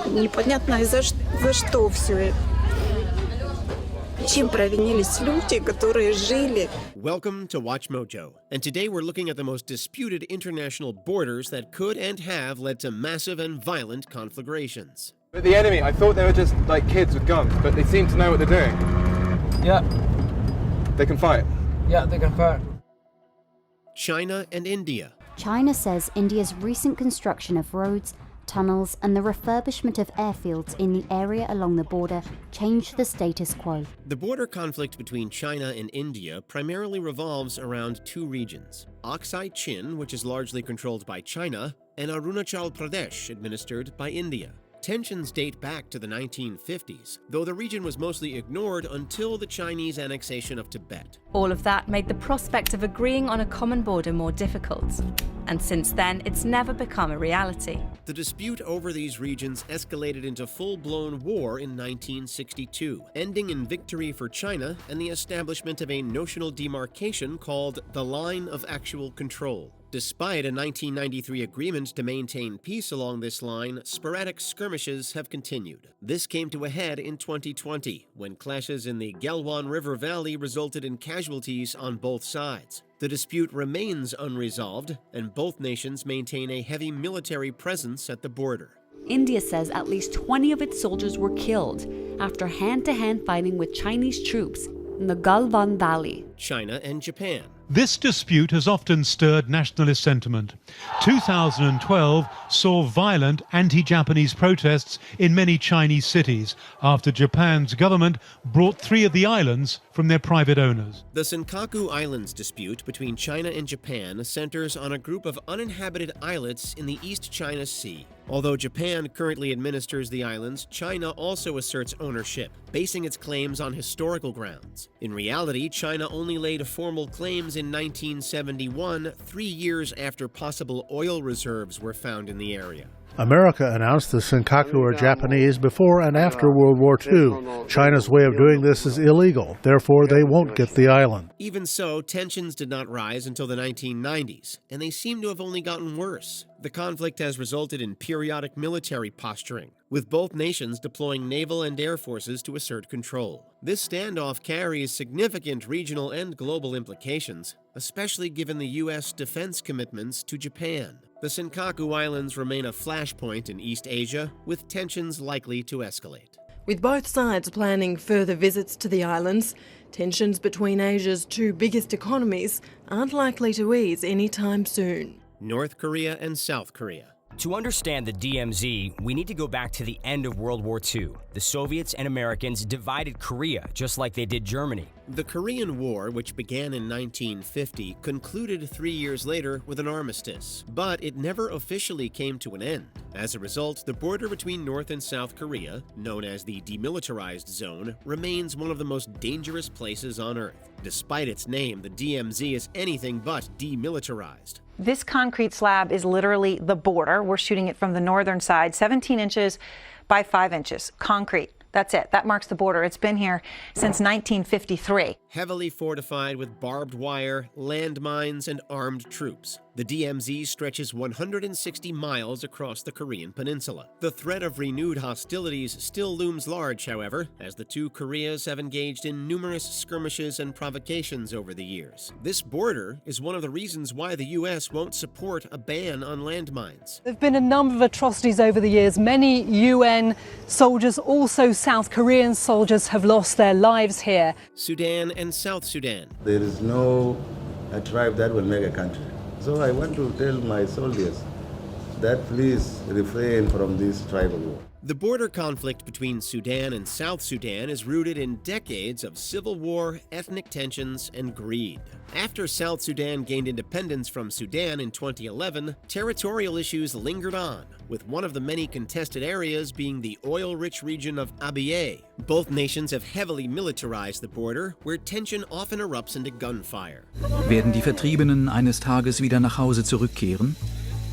непонятно за что все это. Чем провинились люди, которые жили. Welcome to WatchMojo, and today we're looking at the most disputed international borders that could and have led to massive and violent conflagrations. But the enemy, I thought they were just like kids with guns, but they seem to know what they're doing. Yeah. They can fight. Yeah, they can fight. China and India. China says India's recent construction of roads, tunnels and the refurbishment of airfields in the area along the border changed the status quo. The border conflict between China and India primarily revolves around two regions: Aksai Chin, which is largely controlled by China, and Arunachal Pradesh, administered by India. Tensions date back to the 1950s, though the region was mostly ignored until the Chinese annexation of Tibet. All of that made the prospect of agreeing on a common border more difficult. And since then, it's never become a reality. The dispute over these regions escalated into full-blown war in 1962, ending in victory for China and the establishment of a notional demarcation called the Line of Actual Control. Despite a 1993 agreement to maintain peace along this line, sporadic skirmishes have continued. This came to a head in 2020, when clashes in the Galwan River Valley resulted in casualties on both sides. The dispute remains unresolved, and both nations maintain a heavy military presence at the border. India says at least 20 of its soldiers were killed after hand-to-hand fighting with Chinese troops in the Galwan Valley. China and Japan. This dispute has often stirred nationalist sentiment. 2012 saw violent anti-Japanese protests in many Chinese cities after Japan's government brought 3 of the islands from their private owners. The Senkaku Islands dispute between China and Japan centers on a group of uninhabited islets in the East China Sea. Although Japan currently administers the islands, China also asserts ownership, basing its claims on historical grounds. In reality, China only laid formal claims in 1971, 3 years after possible oil reserves were found in the area. America announced the Senkaku are Japanese before and after World War II. China's way of doing this is illegal, therefore they won't get the island. Even so, tensions did not rise until the 1990s, and they seem to have only gotten worse. The conflict has resulted in periodic military posturing, with both nations deploying naval and air forces to assert control. This standoff carries significant regional and global implications, especially given the U.S. defense commitments to Japan. The Senkaku Islands remain a flashpoint in East Asia, with tensions likely to escalate. With both sides planning further visits to the islands, tensions between Asia's 2 biggest economies aren't likely to ease anytime soon. North Korea and South Korea. To understand the DMZ, we need to go back to the end of World War II. The Soviets and Americans divided Korea, just like they did Germany. The Korean War, which began in 1950, concluded 3 years later with an armistice, but it never officially came to an end. As a result, the border between North and South Korea, known as the Demilitarized Zone, remains one of the most dangerous places on Earth. Despite its name, the DMZ is anything but demilitarized. This concrete slab is literally the border. We're shooting it from the northern side, 17 inches by 5 inches, concrete. That's it. That marks the border. It's been here since 1953. Heavily fortified with barbed wire, landmines, and armed troops, the DMZ stretches 160 miles across the Korean peninsula. The threat of renewed hostilities still looms large, however, as the 2 Koreas have engaged in numerous skirmishes and provocations over the years. This border is one of the reasons why the U.S. won't support a ban on landmines. There have been a number of atrocities over the years. Many UN soldiers, also South Korean soldiers, have lost their lives here. Sudan and South Sudan. There is no tribe that will make a country. So I want to tell my soldiers that please refrain from this tribal war. The border conflict between Sudan and South Sudan is rooted in decades of civil war, ethnic tensions, and greed. After South Sudan gained independence from Sudan in 2011, territorial issues lingered on, with one of the many contested areas being the oil-rich region of Abyei. Both nations have heavily militarized the border, where tension often erupts into gunfire. Werden die Vertriebenen eines Tages wieder nach Hause zurückkehren?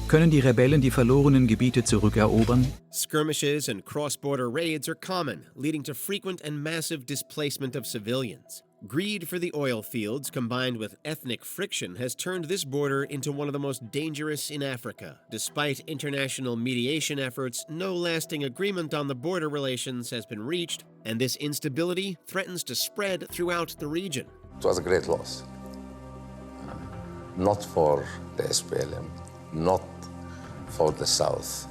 Können die Rebellen die verlorenen Gebiete zurückerobern? Skirmishes and cross-border raids are common, leading to frequent and massive displacement of civilians. Greed for the oil fields combined with ethnic friction has turned this border into one of the most dangerous in Africa. Despite international mediation efforts, no lasting agreement on the border relations has been reached, and this instability threatens to spread throughout the region. It was a great loss. Not for the SPLM, not for the South,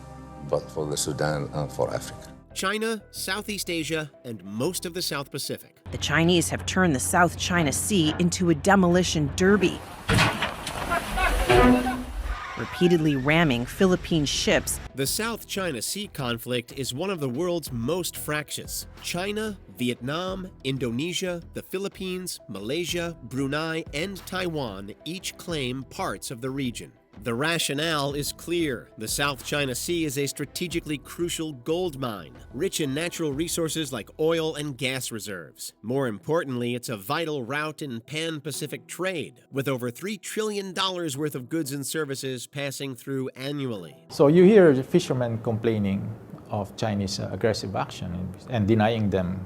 but for the Sudan and for Africa. China, Southeast Asia, and most of the South Pacific. The Chinese have turned the South China Sea into a demolition derby, repeatedly ramming Philippine ships. The South China Sea conflict is one of the world's most fractious. China, Vietnam, Indonesia, the Philippines, Malaysia, Brunei, and Taiwan each claim parts of the region. The rationale is clear. The South China Sea is a strategically crucial gold mine, rich in natural resources like oil and gas reserves. More importantly, it's a vital route in pan-Pacific trade, with over $3 trillion worth of goods and services passing through annually. So you hear the fishermen complaining of Chinese aggressive action and denying them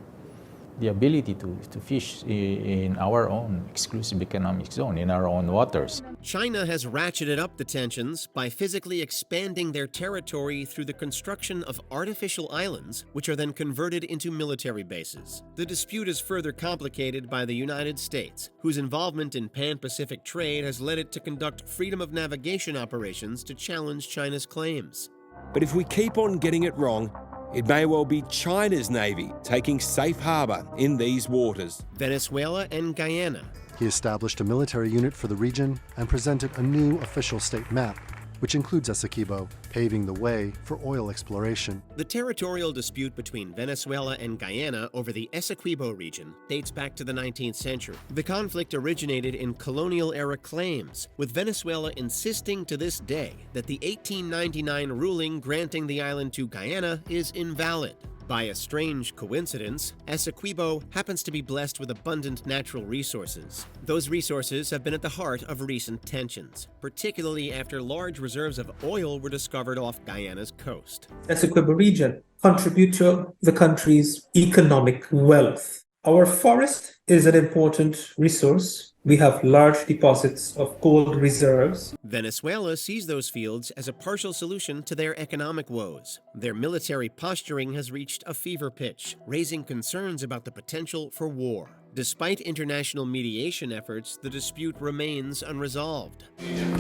the ability to fish in our own exclusive economic zone, in our own waters. China has ratcheted up the tensions by physically expanding their territory through the construction of artificial islands, which are then converted into military bases. The dispute is further complicated by the United States, whose involvement in pan-Pacific trade has led it to conduct freedom of navigation operations to challenge China's claims. But if we keep on getting it wrong, it may well be China's Navy taking safe harbor in these waters. Venezuela and Guyana. He established a military unit for the region and presented a new official state map, which includes Essequibo, paving the way for oil exploration. The territorial dispute between Venezuela and Guyana over the Essequibo region dates back to the 19th century. The conflict originated in colonial-era claims, with Venezuela insisting to this day that the 1899 ruling granting the island to Guyana is invalid. By a strange coincidence, Essequibo happens to be blessed with abundant natural resources. Those resources have been at the heart of recent tensions, particularly after large reserves of oil were discovered off Guyana's coast. Essequibo region contribute to the country's economic wealth. Our forest is an important resource. We have large deposits of gold reserves. Venezuela sees those fields as a partial solution to their economic woes. Their military posturing has reached a fever pitch, raising concerns about the potential for war. Despite international mediation efforts, the dispute remains unresolved.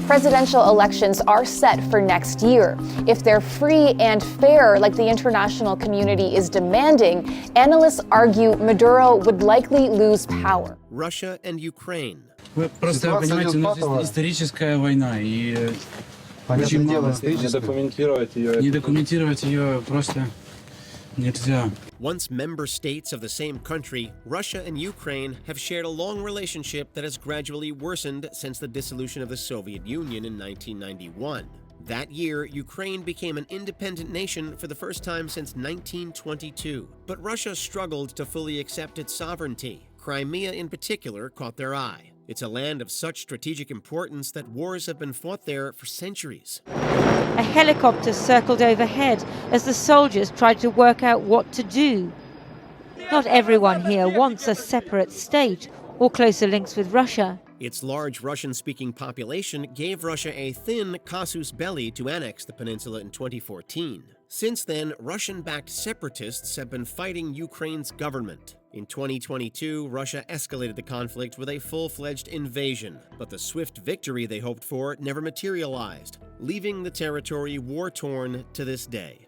Presidential elections are set for next year. If they're free and fair, like the international community is demanding, analysts argue Maduro would likely lose power. Russia and Ukraine. Просто, понимаете, у нас здесь историческая война, и очень много не документировать ее просто нельзя. Once member states of the same country, Russia and Ukraine have shared a long relationship that has gradually worsened since the dissolution of the Soviet Union in 1991. That year, Ukraine became an independent nation for the first time since 1922. But Russia struggled to fully accept its sovereignty. Crimea in particular caught their eye. It's a land of such strategic importance that wars have been fought there for centuries. A helicopter circled overhead as the soldiers tried to work out what to do. Not everyone here wants a separate state or closer links with Russia. Its large Russian-speaking population gave Russia a thin casus belli to annex the peninsula in 2014. Since then, Russian-backed separatists have been fighting Ukraine's government. In 2022, Russia escalated the conflict with a full-fledged invasion, but the swift victory they hoped for never materialized, leaving the territory war-torn to this day.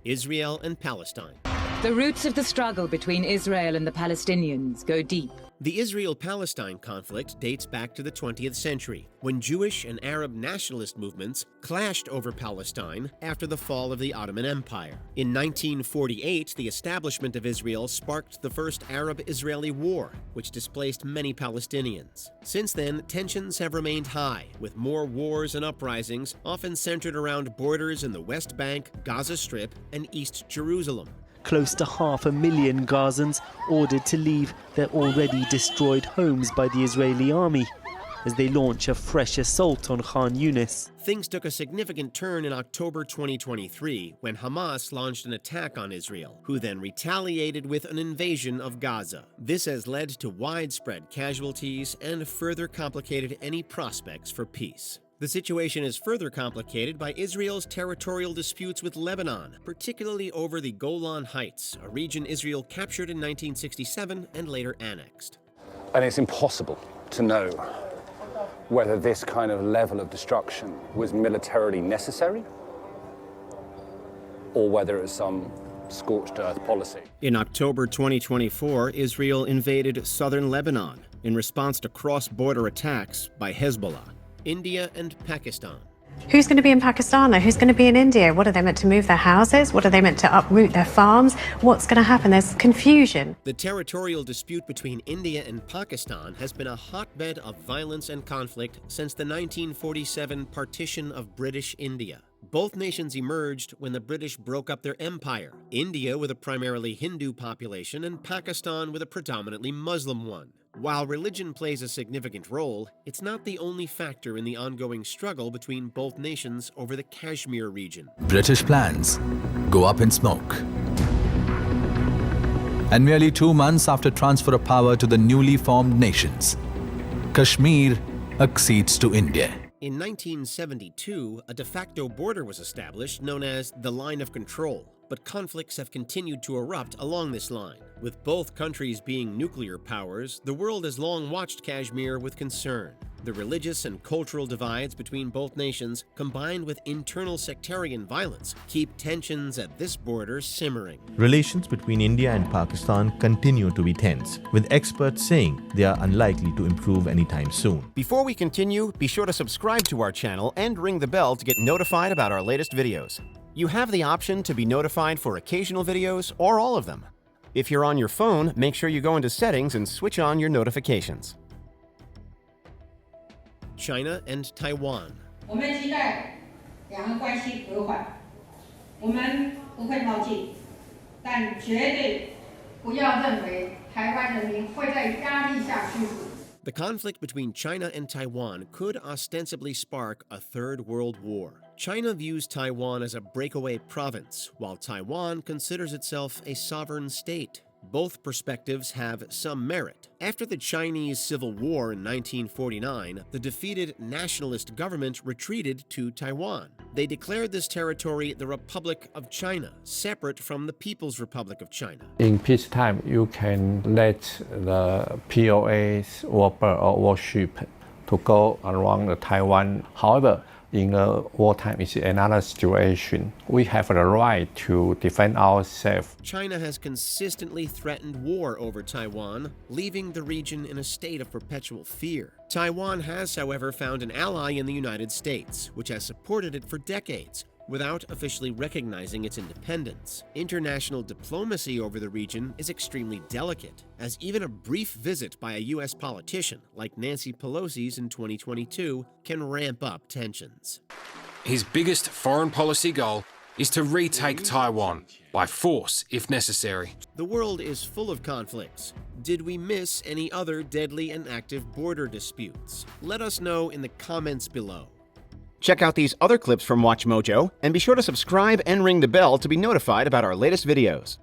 Israel and Palestine. The roots of the struggle between Israel and the Palestinians go deep. The Israel-Palestine conflict dates back to the 20th century, when Jewish and Arab nationalist movements clashed over Palestine after the fall of the Ottoman Empire. In 1948, the establishment of Israel sparked the first Arab-Israeli war, which displaced many Palestinians. Since then, tensions have remained high, with more wars and uprisings often centered around borders in the West Bank, Gaza Strip, and East Jerusalem. Close to 500,000 Gazans ordered to leave their already destroyed homes by the Israeli army. as they launch a fresh assault on Khan Yunis. Things took a significant turn in October 2023 when Hamas launched an attack on Israel, who then retaliated with an invasion of Gaza. This has led to widespread casualties and further complicated any prospects for peace. The situation is further complicated by Israel's territorial disputes with Lebanon, particularly over the Golan Heights, a region Israel captured in 1967 and later annexed. And it's impossible to know whether this kind of level of destruction was militarily necessary or whether it was some scorched earth policy. In October 2024, Israel invaded southern Lebanon in response to cross-border attacks by Hezbollah, India, and Pakistan. Who's going to be in Pakistan? Who's going to be in India? What are they meant to move their houses? What are they meant to uproot their farms? What's going to happen? There's confusion. The territorial dispute between India and Pakistan has been a hotbed of violence and conflict since the 1947 partition of British India. Both nations emerged when the British broke up their empire, India with a primarily Hindu population and Pakistan with a predominantly Muslim one. While religion plays a significant role, it's not the only factor in the ongoing struggle between both nations over the Kashmir region. British plans go up in smoke. And merely 2 months after transfer of power to the newly formed nations, Kashmir accedes to India. In 1972, a de facto border was established known as the Line of Control, but conflicts have continued to erupt along this line. With both countries being nuclear powers, the world has long watched Kashmir with concern. The religious and cultural divides between both nations, combined with internal sectarian violence, keep tensions at this border simmering. Relations between India and Pakistan continue to be tense, with experts saying they are unlikely to improve anytime soon. Before we continue, be sure to subscribe to our channel and ring the bell to get notified about our latest videos. You have the option to be notified for occasional videos or all of them. If you're on your phone, make sure you go into Settings and switch on your notifications. China and Taiwan. 我们期待两岸关系和缓，我们不会冒进，但绝对不要认为台湾人民会在压力下屈服。 The conflict between China and Taiwan could ostensibly spark a third world war. China views Taiwan as a breakaway province, while Taiwan considers itself a sovereign state. Both perspectives have some merit. After the Chinese Civil War in 1949, the defeated nationalist government retreated to Taiwan. They declared this territory the Republic of China, separate from the People's Republic of China. In peacetime, you can let the POAs or warship to go around Taiwan. However, in a wartime, it's another situation. We have the right to defend ourselves. China has consistently threatened war over Taiwan, leaving the region in a state of perpetual fear. Taiwan has, however, found an ally in the United States, which has supported it for decades, without officially recognizing its independence. International diplomacy over the region is extremely delicate, as even a brief visit by a U.S. politician like Nancy Pelosi's in 2022 can ramp up tensions. His biggest foreign policy goal is to retake Taiwan by force if necessary. The world is full of conflicts. Did we miss any other deadly and active border disputes? Let us know in the comments below. Check out these other clips from WatchMojo, and be sure to subscribe and ring the bell to be notified about our latest videos.